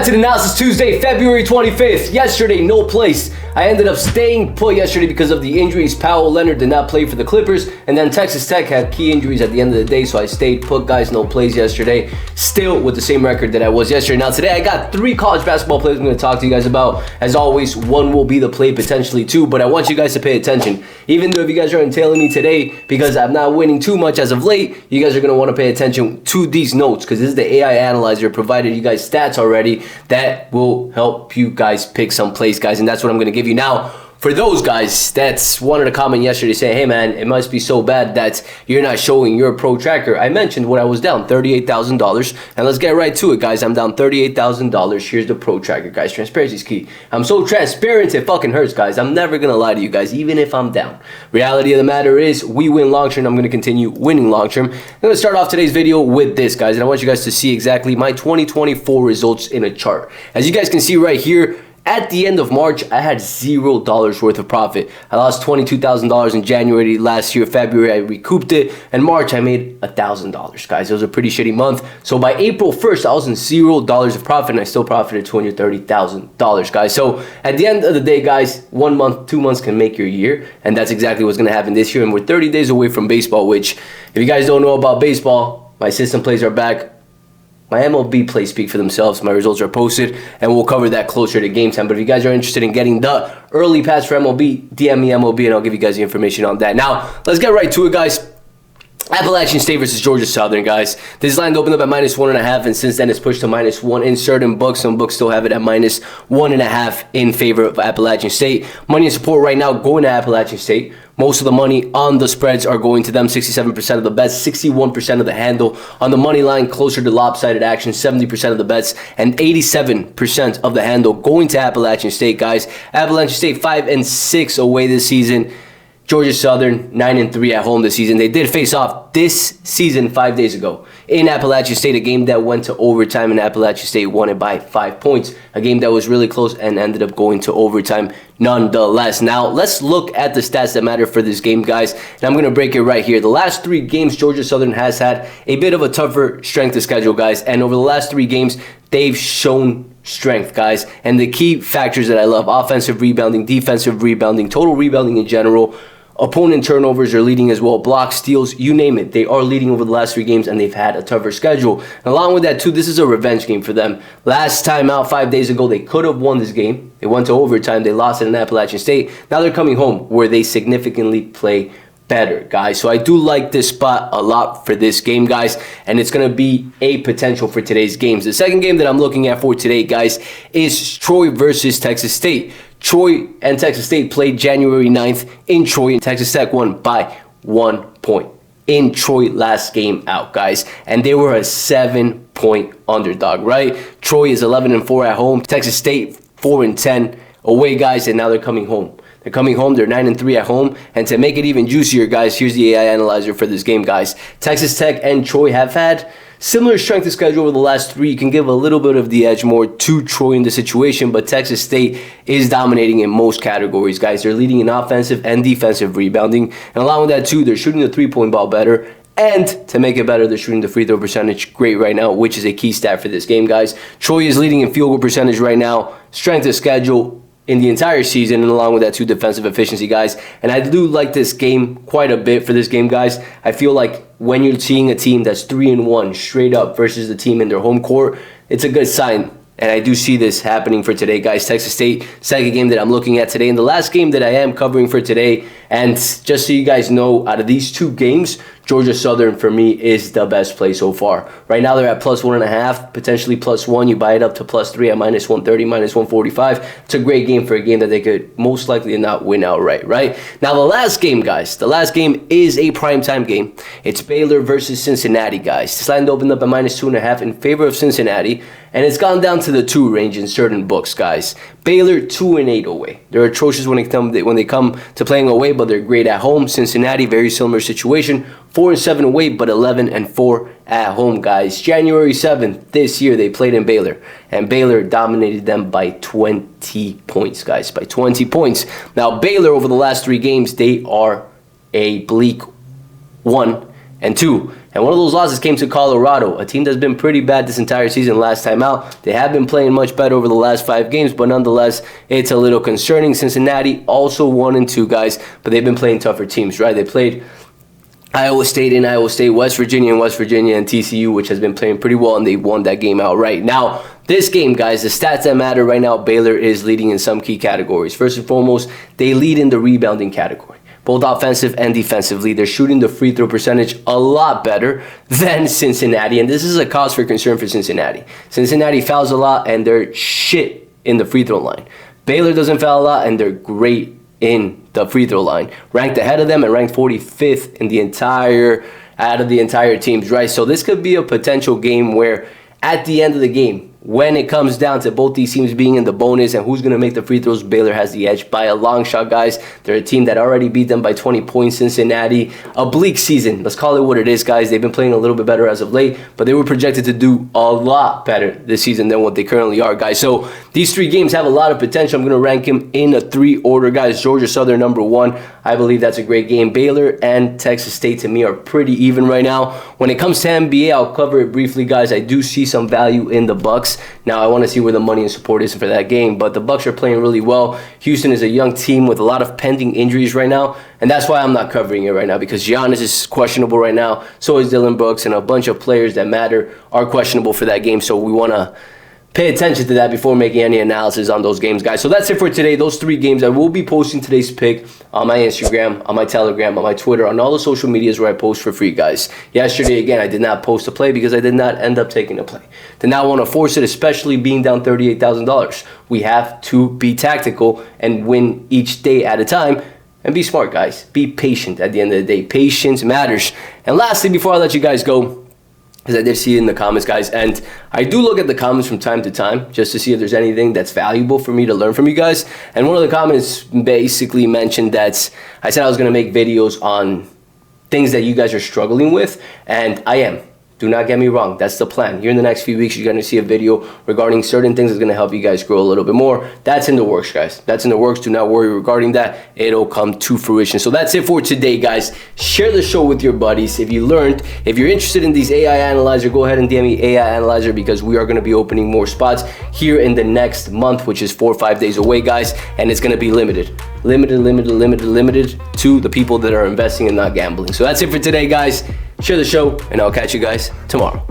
Content Analysis Tuesday, February 25th. Yesterday, no place. I ended up staying put yesterday because of the injuries. Powell Leonard did not play for the Clippers, and then Texas Tech had key injuries at the end of the day, so I stayed put, guys. No plays yesterday. Still with the same record that I was yesterday. Now, today I got 3 college basketball plays I'm going to talk to you guys about. As always, one will be the play, potentially 2, but I want you guys to pay attention. Even though if you guys are entailing me today because I'm not winning too much as of late, you guys are going to want to pay attention to these notes because this is the AI analyzer provided you guys stats already that will help you guys pick some plays, guys, and that's what I'm going to give you now. For those guys that's wanted to comment yesterday saying, hey man, it must be so bad that you're not showing your pro tracker. I mentioned what I was down, $38,000. And let's get right to it, guys. I'm down $38,000. Here's the pro tracker, guys. Transparency is key. I'm so transparent, it fucking hurts, guys. I'm never going to lie to you guys, even if I'm down. Reality of the matter is we win long term. I'm going to continue winning long term. I'm going to start off today's video with this, guys. And I want you guys to see exactly my 2024 results in a chart. As you guys can see right here, at the end of March, I had $0 worth of profit. I lost $22,000 in January last year. February, I recouped it. And March, I made $1,000, guys. It was a pretty shitty month. So by April 1st, I was in $0 of profit, and I still profited $230,000, guys. So at the end of the day, guys, 1 month, 2 months can make your year. And that's exactly what's going to happen this year. And we're 30 days away from baseball, which, if you guys don't know about baseball, my system plays are back. My MLB plays speak for themselves. My results are posted, and we'll cover that closer to game time. But if you guys are interested in getting the early pass for MLB, DM me MLB, and I'll give you guys the information on that. Now, let's get right to it, guys. Appalachian State versus Georgia Southern, guys. This line opened up at -1.5, and since then it's pushed to -1 in certain books. Some books still have it at -1.5 in favor of Appalachian State. Money and support right now going to Appalachian State. Most of the money on the spreads are going to them. 67% of the bets, 61% of the handle. On the money line, closer to lopsided action, 70% of the bets, and 87% of the handle going to Appalachian State, guys. Appalachian State 5-6 away this season. Georgia Southern 9-3 at home this season. They did face off this season 5 days ago in Appalachian State, a game that went to overtime, and Appalachian State won it by 5 points. A game that was really close and ended up going to overtime nonetheless. Now, let's look at the stats that matter for this game, guys, and I'm going to break it right here. The last 3 games, Georgia Southern has had a bit of a tougher strength of schedule, guys, and over the last 3 games, they've shown strength, guys. And the key factors that I love: offensive rebounding, defensive rebounding, total rebounding in general. Opponent turnovers are leading as well. Blocks, steals, you name it. They are leading over the last 3 games, and they've had a tougher schedule. And along with that, too, this is a revenge game for them. Last time out, 5 days ago, they could have won this game. They went to overtime. They lost it in Appalachian State. Now they're coming home where they significantly play better, guys. So I do like this spot a lot for this game, guys, and it's going to be a potential for today's games. The second game that I'm looking at for today, guys, is Troy versus Texas State. Troy and Texas State played January 9th in Troy, and Texas Tech won by 1 point in Troy last game out, guys, and they were a 7-point underdog, right? Troy is 11-4 at home. Texas State 4-10 away, guys, and now they're coming home. They're coming home. They're 9-3 at home. And to make it even juicier, guys, here's the AI analyzer for this game, guys. Texas Tech and Troy have had similar strength of schedule over the last 3. You can give a little bit of the edge more to Troy in the situation, but Texas State is dominating in most categories, guys. They're leading in offensive and defensive rebounding. And along with that, too, they're shooting the 3-point ball better. And to make it better, they're shooting the free throw percentage great right now, which is a key stat for this game, guys. Troy is leading in field goal percentage right now. Strength of schedule in the entire season, and along with that, too, defensive efficiency, guys. And I do like this game quite a bit for this game, guys. I feel like when you're seeing a team that's 3-1 straight up versus the team in their home court, it's a good sign. And I do see this happening for today, guys. Texas State, second game that I'm looking at today. And the last game that I am covering for today, and just so you guys know, out of these 2 games, Georgia Southern, for me, is the best play so far. Right now, they're at +1.5, potentially +1. You buy it up to +3 at -130, -145. It's a great game for a game that they could most likely not win outright, right? Now, the last game, guys, the last game is a primetime game. It's Baylor versus Cincinnati, guys. This line opened up at -2.5 in favor of Cincinnati, and it's gone down to the 2 range in certain books, guys. Baylor 2-8 away. They're atrocious when they come to playing away, but they're great at home. Cincinnati, very similar situation. 4-7 away, but 11-4 at home, guys. January 7th this year, they played in Baylor, and Baylor dominated them by 20 points, guys, by 20 points. Now, Baylor, over the last 3 games, they are a bleak 1-2. And one of those losses came to Colorado, a team that's been pretty bad this entire season last time out. They have been playing much better over the last 5 games, but nonetheless, it's a little concerning. Cincinnati also 1-2, guys, but they've been playing tougher teams, right? They played Iowa State in Iowa State, West Virginia and TCU, which has been playing pretty well, and they won that game outright. Now, this game, guys, the stats that matter right now, Baylor is leading in some key categories. First and foremost, they lead in the rebounding category, both offensive and defensively. They're shooting the free throw percentage a lot better than Cincinnati, and this is a cause for concern for Cincinnati. Cincinnati fouls a lot, and they're shit in the free throw line. Baylor doesn't foul a lot, and they're great in the free throw line. Ranked ahead of them and ranked 45th in the out of the entire teams, right? So this could be a potential game where at the end of the game, when it comes down to both these teams being in the bonus and who's going to make the free throws, Baylor has the edge by a long shot, guys. They're a team that already beat them by 20 points. Cincinnati, a bleak season. Let's call it what it is, guys. They've been playing a little bit better as of late, but they were projected to do a lot better this season than what they currently are, guys. So these 3 games have a lot of potential. I'm going to rank them in a 3 order, guys. Georgia Southern, number 1. I believe that's a great game. Baylor and Texas State, to me, are pretty even right now. When it comes to NBA, I'll cover it briefly, guys. I do see some value in the Bucks. Now, I want to see where the money and support is for that game, but the Bucks are playing really well. Houston is a young team with a lot of pending injuries right now, and that's why I'm not covering it right now, because Giannis is questionable right now. So is Dylan Brooks, and a bunch of players that matter are questionable for that game. So we want to pay attention to that before making any analysis on those games, guys. So that's it for today. Those 3 games. I will be posting today's pick on my Instagram, on my Telegram, on my Twitter, on all the social medias where I post for free, guys. Yesterday, again, I did not post a play because I did not end up taking a play. Did not want to force it, especially being down $38,000. We have to be tactical and win each day at a time. And be smart, guys. Be patient at the end of the day. Patience matters. And lastly, before I let you guys go, because I did see it in the comments, guys, and I do look at the comments from time to time just to see if there's anything that's valuable for me to learn from you guys. And one of the comments basically mentioned that I said I was going to make videos on things that you guys are struggling with, and I am. Do not get me wrong, that's the plan. Here in the next few weeks, you're going to see a video regarding certain things that's going to help you guys grow a little bit more. That's in the works, guys. That's in the works. Do not worry regarding that. It'll come to fruition. So that's it for today, guys. Share the show with your buddies. If you learned, if you're interested in these AI Analyzer, go ahead and DM me AI Analyzer, because we are going to be opening more spots here in the next month, which is 4 or 5 days away, guys. And it's going to be limited to the people that are investing and not gambling. So that's it for today, guys. Share the show, and I'll catch you guys tomorrow.